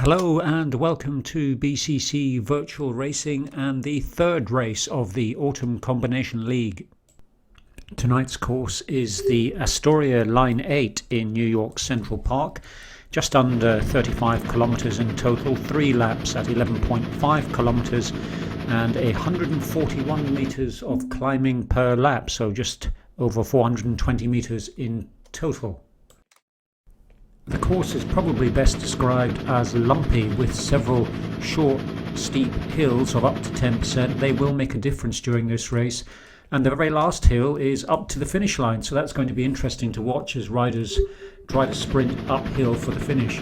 Hello and welcome to BCC Virtual Racing and the third race of the Autumn Combination League. Tonight's course is the Astoria Line 8 in New York Central Park, just under 35 kilometers in total, 3 laps at 11.5 kilometers and 141 meters of climbing per lap, so just over 420 meters in total. The course is probably best described as lumpy, with several short, steep hills of up to 10%. They will make a difference during this race. And the very last hill is up to the finish line, so that's going to be interesting to watch as riders try to sprint uphill for the finish.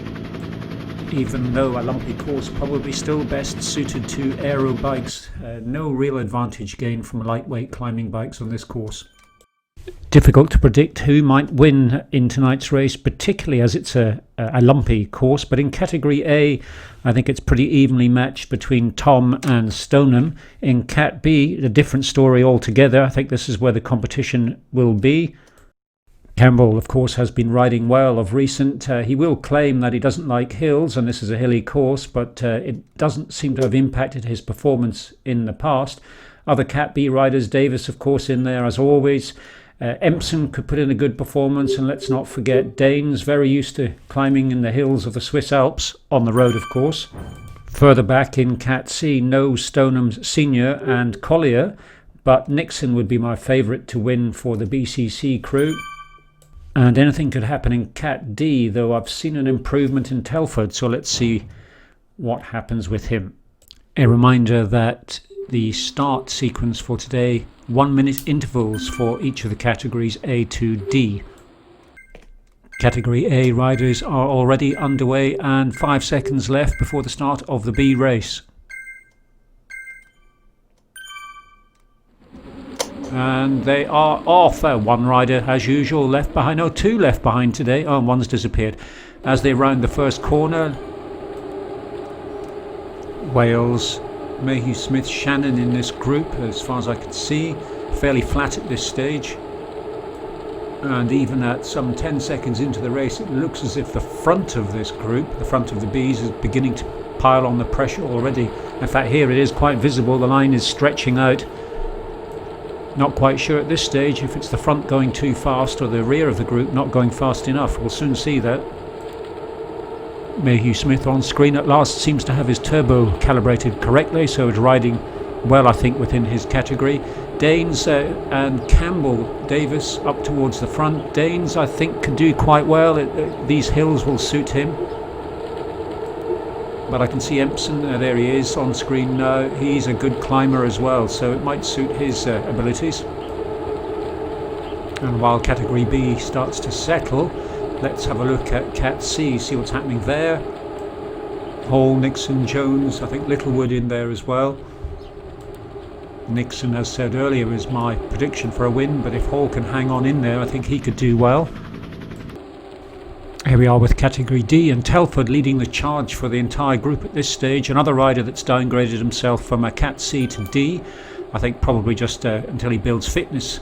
Even though a lumpy course, probably still best suited to aero bikes. No real advantage gained from lightweight climbing bikes on this course. Difficult to predict who might win in tonight's race, particularly as it's a lumpy course. But in Category A, I think it's pretty evenly matched between Tom and Stoneham. In Cat B, a different story altogether. I think this is where the competition will be. Campbell, of course, has been riding well of recent. He will claim that he doesn't like hills, and this is a hilly course, but it doesn't seem to have impacted his performance in the past. Other Cat B riders, Davis, of course, in there as always. Empson could put in a good performance, and let's not forget Danes, very used to climbing in the hills of the Swiss Alps, on the road of course. Further back in Cat C, no Stoneham Senior and Collier, but Nixon would be my favourite to win for the BCC crew. And anything could happen in Cat D, though I've seen an improvement in Telford, so let's see what happens with him. A reminder that the start sequence for today, 1-minute intervals for each of the categories A to D. Category A riders are already underway and 5 seconds left before the start of the B race. And they are off. One rider as usual left behind. No, 2 left behind today. Oh, one's disappeared. As they round the first corner, Wales, Mayhew, Smith, Shannon in this group, as far as I could see, fairly flat at this stage. And even at some 10 seconds into the race, it looks as if the front of this group, the front of the Bs, is beginning to pile on the pressure already. In fact, here it is quite visible. The line is stretching out. Not quite sure at this stage if it's the front going too fast or the rear of the group not going fast enough. We'll soon see that. Mayhew Smith on screen at last seems to have his turbo calibrated correctly, so it's riding well, I think, within his category. Danes and Campbell, Davis up towards the front. Danes, I think, can do quite well. These hills will suit him. But I can see Empson, there he is on screen now. He's a good climber as well, so it might suit his abilities. And while Category B starts to settle, let's have a look at Cat C, see what's happening there. Hall, Nixon, Jones, I think Littlewood in there as well. Nixon, as said earlier, is my prediction for a win, but if Hall can hang on in there, I think he could do well. Here we are with Category D, and Telford leading the charge for the entire group at this stage. Another rider that's downgraded himself from a Cat C to D, I think probably just until he builds fitness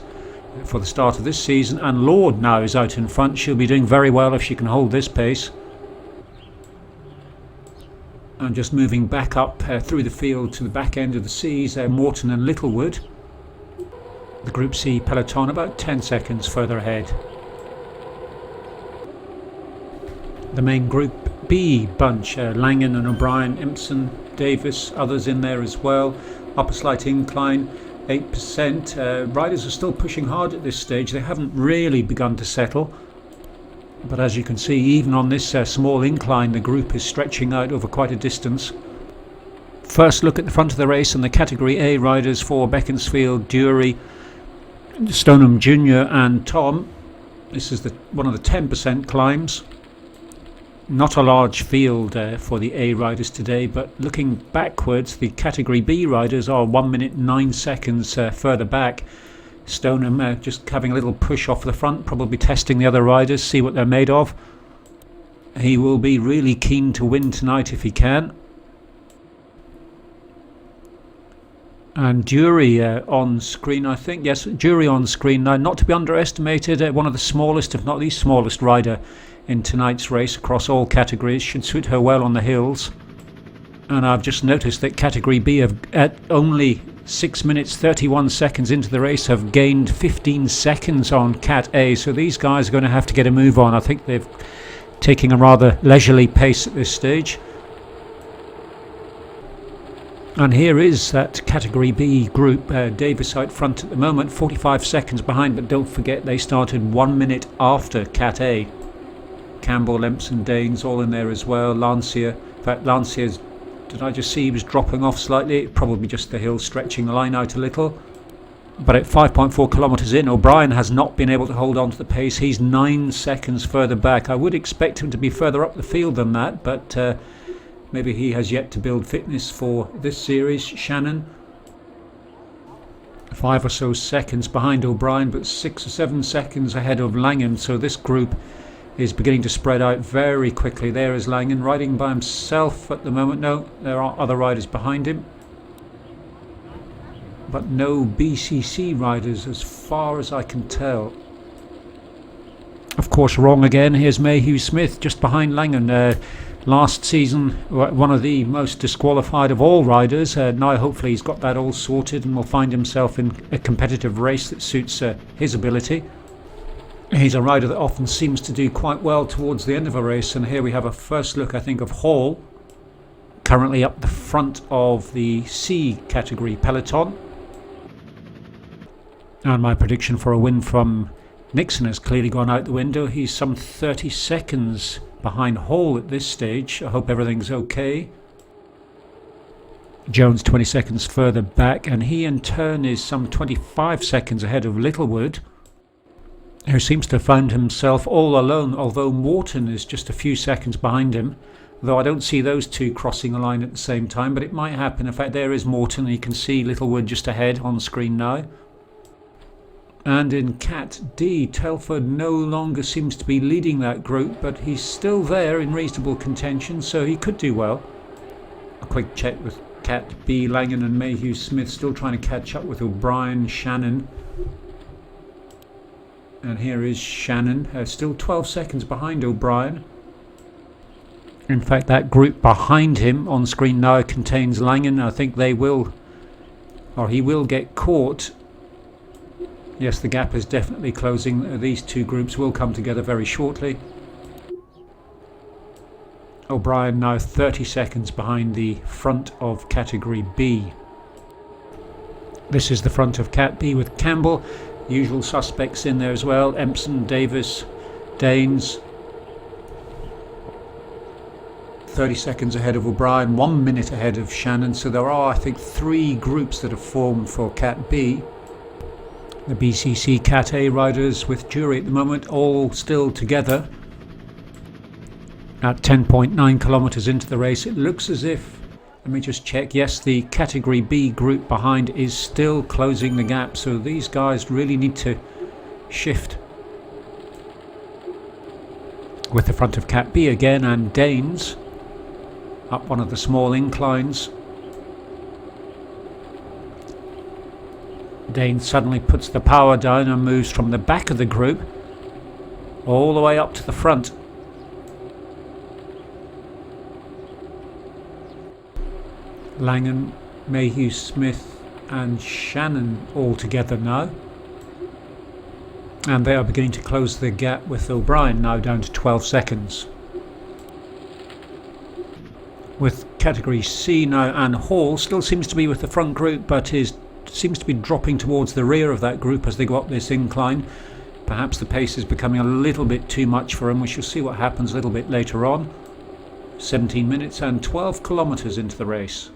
for the start of this season. And Lord now is out in front. She'll be doing very well if she can hold this pace. And just moving back up through the field to the back end of the C's, Morton and Littlewood. The Group C peloton about 10 seconds further ahead. The main Group B bunch, Langan and O'Brien, Empson, Davis, others in there as well. Up a slight incline, 8%. Riders are still pushing hard at this stage. They haven't really begun to settle. But as you can see, even on this small incline, the group is stretching out over quite a distance. First look at the front of the race and the Category A riders for Beaconsfield, Dury, Stoneham Jr. and Tom. This is one of the 10% climbs. Not a large field for the A riders today, but looking backwards, the Category B riders are 1 minute 9 seconds further back. Stoneham just having a little push off the front, probably testing the other riders, see what they're made of. He will be really keen to win tonight if he can. And Dury on screen, I think. Yes, Dury on screen now, not to be underestimated. One of the smallest, if not the smallest rider in tonight's race across all categories. Should suit her well on the hills. And I've just noticed that Category B have, at only 6 minutes 31 seconds into the race, have gained 15 seconds on Cat A. So these guys are going to have to get a move on. I think they're taking a rather leisurely pace at this stage. And here is that Category B group. Davis out front at the moment, 45 seconds behind, but don't forget they started 1 minute after Cat A. Campbell, Empson, Danes all in there as well. Lancier, in fact Lancier's, did I just see he was dropping off slightly? Probably just the hill stretching the line out a little. But at 5.4 kilometres in, O'Brien has not been able to hold on to the pace. He's 9 seconds further back. I would expect him to be further up the field than that, but maybe he has yet to build fitness for this series. Shannon, 5 or so seconds behind O'Brien, but 6 or 7 seconds ahead of Langen. So this group is beginning to spread out very quickly. There is Langen riding by himself at the moment. No, there are other riders behind him, but no BCC riders as far as I can tell. Of course, wrong again. Here's Mayhew Smith just behind Langen. Last season, one of the most disqualified of all riders. Now hopefully he's got that all sorted and will find himself in a competitive race that suits his ability. He's a rider that often seems to do quite well towards the end of a race, and here we have a first look, I think, of Hall, currently up the front of the C category peloton. And my prediction for a win from Nixon has clearly gone out the window. He's some 30 seconds behind Hall at this stage. I hope everything's okay. Jones 20 seconds further back, and he in turn is some 25 seconds ahead of Littlewood, who seems to have found himself all alone, although Morton is just a few seconds behind him, though I don't see those two crossing the line at the same time, but it might happen. In fact, there is Morton, and you can see Littlewood just ahead on screen now. And in Cat D, Telford no longer seems to be leading that group, but he's still there in reasonable contention, so he could do well. A quick check with Cat B, Langen and Mayhew Smith still trying to catch up with O'Brien, Shannon. And here is Shannon, still 12 seconds behind O'Brien. In fact, that group behind him on screen now contains Langen. I think they will, or he will get caught. Yes, the gap is definitely closing. These two groups will come together very shortly. O'Brien now 30 seconds behind the front of Category B. This is the front of Cat B with Campbell. Usual suspects in there as well. Empson, Davis, Danes. 30 seconds ahead of O'Brien, 1 minute ahead of Shannon. So there are, I think, 3 groups that have formed for Cat B. The BCC Cat A riders with Jury at the moment, all still together. At 10.9 kilometres into the race, it looks as if, let me just check, yes, the Category B group behind is still closing the gap, so these guys really need to shift. With the front of Cat B again, and Danes up one of the small inclines. Danes suddenly puts the power down and moves from the back of the group all the way up to the front. Langen, Mayhew Smith and Shannon all together now, and they are beginning to close the gap with O'Brien now down to 12 seconds. With Category C now, and Hall still seems to be with the front group, but seems to be dropping towards the rear of that group as they go up this incline. Perhaps the pace is becoming a little bit too much for him. We shall see what happens a little bit later on. 17 minutes and 12 kilometres into the race.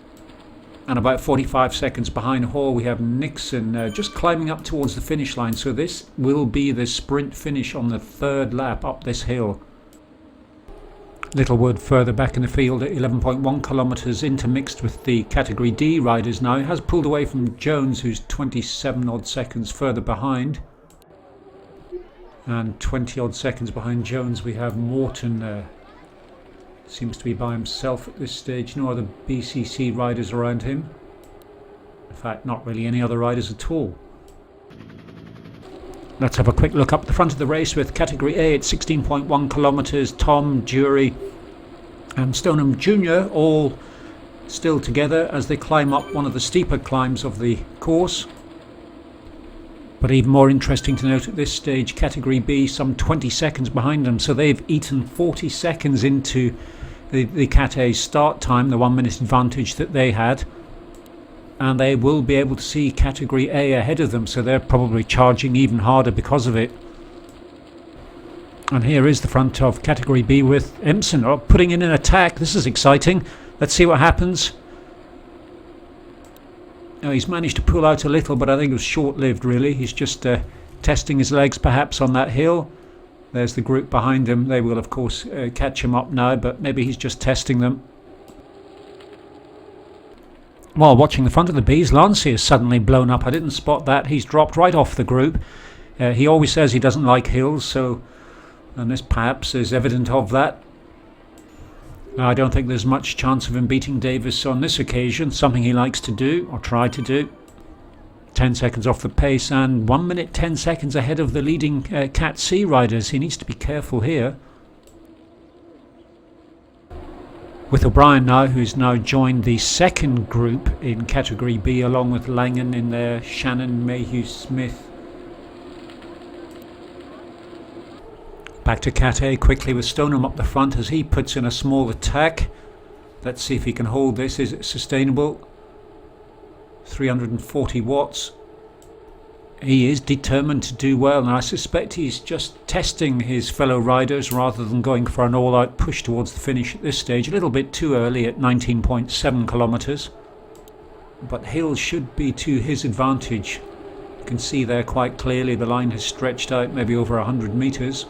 And about 45 seconds behind Hall we have Nixon just climbing up towards the finish line. So this will be the sprint finish on the third lap up this hill. Littlewood further back in the field at 11.1 kilometres, intermixed with the Category D riders now. He has pulled away from Jones, who's 27 odd seconds further behind. And 20 odd seconds behind Jones we have Morton. Seems to be by himself at this stage. No other BCC riders around him. In fact, not really any other riders at all. Let's have a quick look up the front of the race with Category A at 16.1 kilometres. Tom, Jury and Stoneham Jr. all still together as they climb up one of the steeper climbs of the course. But even more interesting to note at this stage, Category B some 20 seconds behind them, so they've eaten 40 seconds into the Cat A start time, the 1 minute advantage that they had, and they will be able to see Category A ahead of them, so they're probably charging even harder because of it. And here is the front of Category B with Empson putting in an attack. This is exciting. Let's see what happens. Oh, he's managed to pull out a little, but I think it was short-lived really. He's just testing his legs perhaps on that hill. There's the group behind him. They will of course catch him up now, but maybe he's just testing them. While watching the front of the Bs, Lancey is suddenly blown up. I didn't spot that. He's dropped right off the group. He always says he doesn't like hills, and this perhaps is evident of that. I don't think there's much chance of him beating Davis on this occasion, something he likes to do, or try to do. 10 seconds off the pace and 1 minute 10 seconds ahead of the leading Cat C riders. He needs to be careful here. With O'Brien now, who's now joined the second group in Category B, along with Langan in there, Shannon, Mayhew, Smith. Back to Cat A quickly with Stoneham up the front as he puts in a small attack. Let's see if he can hold this. Is it sustainable? 340 watts. He is determined to do well, and I suspect he's just testing his fellow riders rather than going for an all-out push towards the finish at this stage. A little bit too early at 19.7 kilometres, but hills should be to his advantage. You can see there quite clearly the line has stretched out maybe over 100 metres.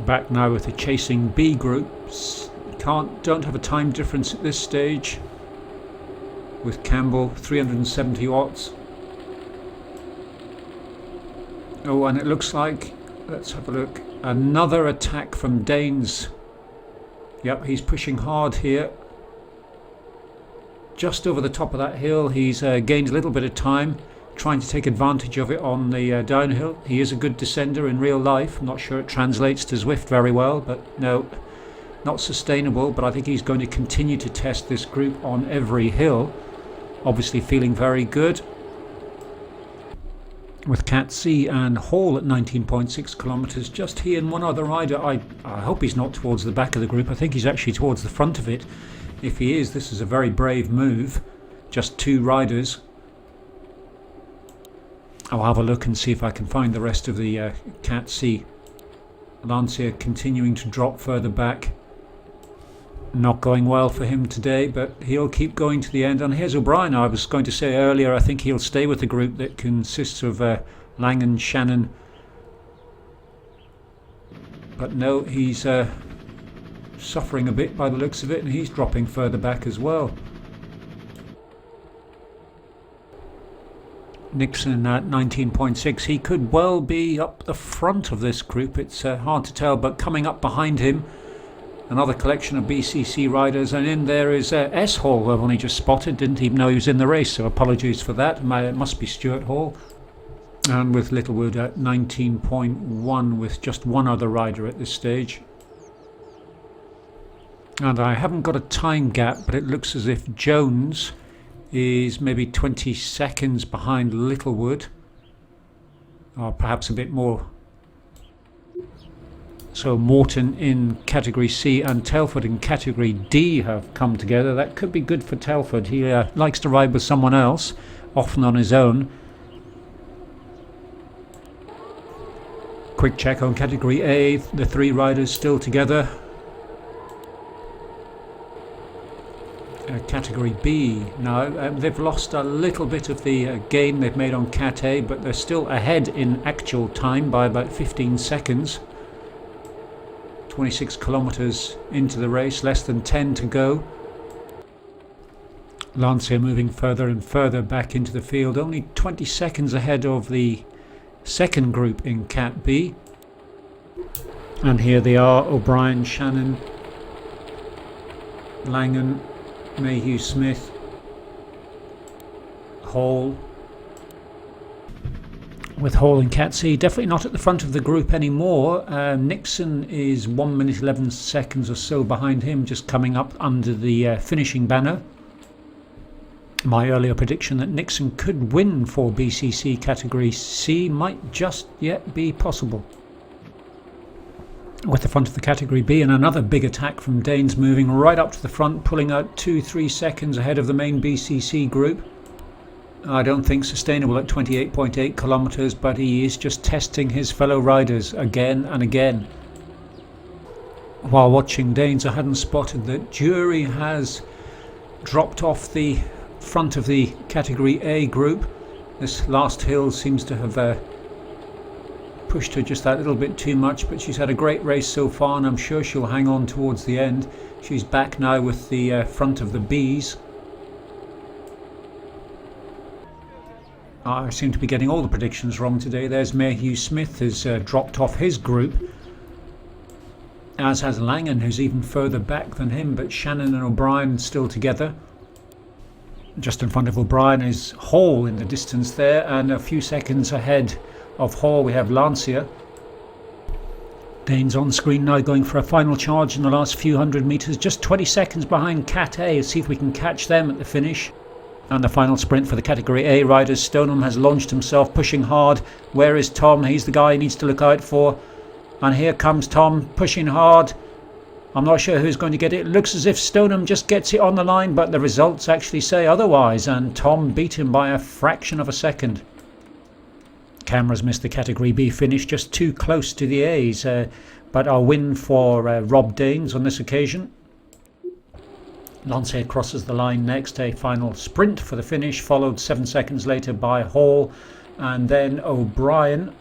Back now with the chasing B groups. Don't have a time difference at this stage. With Campbell 370 watts. Oh, and it looks like, let's have a look, another attack from Danes. Yep, he's pushing hard here. Just over the top of that hill, he's gained a little bit of time, trying to take advantage of it on the downhill. He is a good descender in real life. I'm not sure it translates to Zwift very well, but no, not sustainable. But I think he's going to continue to test this group on every hill. Obviously feeling very good. With Cat C and Hall at 19.6 kilometres, just he and one other rider. I hope he's not towards the back of the group. I think he's actually towards the front of it. If he is, this is a very brave move. Just two riders. I'll have a look and see if I can find the rest of the Cat C. Lancia continuing to drop further back. Not going well for him today, but he'll keep going to the end. And here's O'Brien. I was going to say earlier, I think he'll stay with the group that consists of Langan, Shannon. But no, he's suffering a bit by the looks of it, and he's dropping further back as well. Nixon at 19.6. He could well be up the front of this group. It's hard to tell, but coming up behind him, another collection of BCC riders, and in there is S. Hall, I've only just spotted, didn't even know he was in the race, so apologies for that. It must be Stuart Hall. And with Littlewood at 19.1 with just one other rider at this stage. And I haven't got a time gap, but it looks as if Jones is maybe 20 seconds behind Littlewood, or perhaps a bit more. So Morton in Category C and Telford in Category D have come together. That could be good for Telford. He likes to ride with someone else, often on his own. Quick check on Category A, the three riders still together. Category B now, they've lost a little bit of the gain they've made on Cat A, but they're still ahead in actual time by about 15 seconds. 26 kilometres into the race, less than 10 to go. Lancia moving further and further back into the field, only 20 seconds ahead of the second group in Cat B. And here they are, O'Brien, Shannon, Langan, Mayhew, Smith, Hall. with Hall and Catsey definitely not at the front of the group anymore. Nixon is 1 minute 11 seconds or so behind him, just coming up under the finishing banner. My earlier prediction that Nixon could win for BCC Category C might just yet be possible. With the front of the Category B, and another big attack from Danes moving right up to the front, pulling out 2-3 seconds ahead of the main BCC group. I don't think sustainable at 28.8 kilometres, but he is just testing his fellow riders again and again. While watching Danes, I hadn't spotted that Jury has dropped off the front of the Category A group. This last hill seems to have pushed her just that little bit too much, but she's had a great race so far, and I'm sure she'll hang on towards the end. She's back now with the front of the Bs. I seem to be getting all the predictions wrong today. There's Mayhew Smith has dropped off his group, as has Langan, who's even further back than him, but Shannon and O'Brien still together. Just in front of O'Brien is Hall in the distance there, and a few seconds ahead of Hall we have Lancia. Danes on screen now going for a final charge in the last few hundred metres, just 20 seconds behind Cat A. Let's see if we can catch them at the finish. And the final sprint for the Category A riders. Stoneham has launched himself, pushing hard. Where is Tom? He's the guy he needs to look out for. And here comes Tom, pushing hard. I'm not sure who's going to get it. It looks as if Stoneham just gets it on the line, but the results actually say otherwise, and Tom beat him by a fraction of a second. Cameras missed the Category B finish, just too close to the A's, but a win for Rob Danes on this occasion. Lancia crosses the line next, a final sprint for the finish, followed 7 seconds later by Hall, and then O'Brien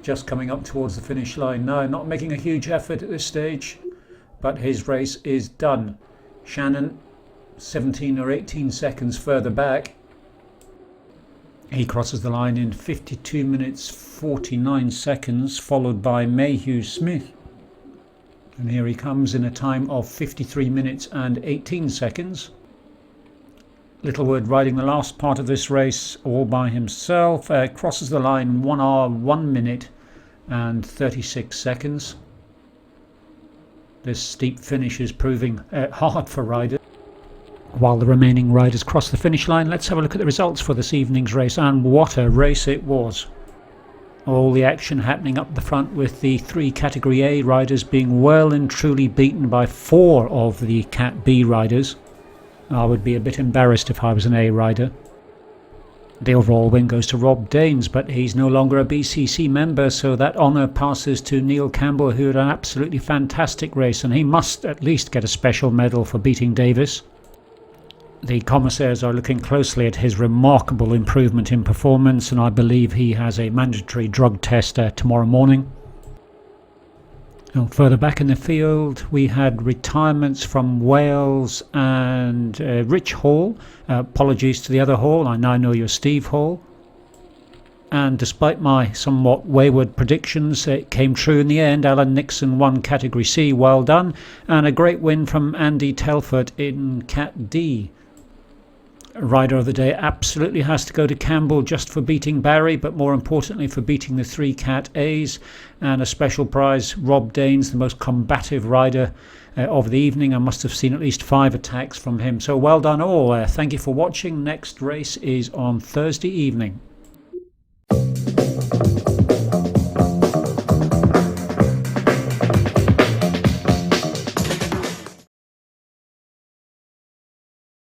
just coming up towards the finish line now, not making a huge effort at this stage, but his race is done. Shannon 17 or 18 seconds further back. He crosses the line in 52 minutes 49 seconds, followed by Mayhew Smith. And here he comes in a time of 53 minutes and 18 seconds. Littlewood riding the last part of this race all by himself. Crosses the line 1 hour, 1 minute and 36 seconds. This steep finish is proving hard for riders. While the remaining riders cross the finish line, let's have a look at the results for this evening's race, and what a race it was. All the action happening up the front, with the 3 Category A riders being well and truly beaten by 4 of the Cat B riders. I would be a bit embarrassed if I was an A rider. The overall win goes to Rob Danes, but he's no longer a BCC member, so that honour passes to Neil Campbell, who had an absolutely fantastic race, and he must at least get a special medal for beating Davis. The commissaires are looking closely at his remarkable improvement in performance, and I believe he has a mandatory drug test tomorrow morning. And further back in the field, we had retirements from Wales and Rich Hall. Apologies to the other Hall, I now know you're Steve Hall. And despite my somewhat wayward predictions, it came true in the end. Alan Nixon won Category C, well done. And a great win from Andy Telford in Cat D. Rider of the day absolutely has to go to Campbell, just for beating Barry, but more importantly for beating the 3 Cat A's. And a special prize, Rob Danes, the most combative rider of the evening. I must have seen at least 5 attacks from him. So well done all. Thank you for watching. Next race is on Thursday evening.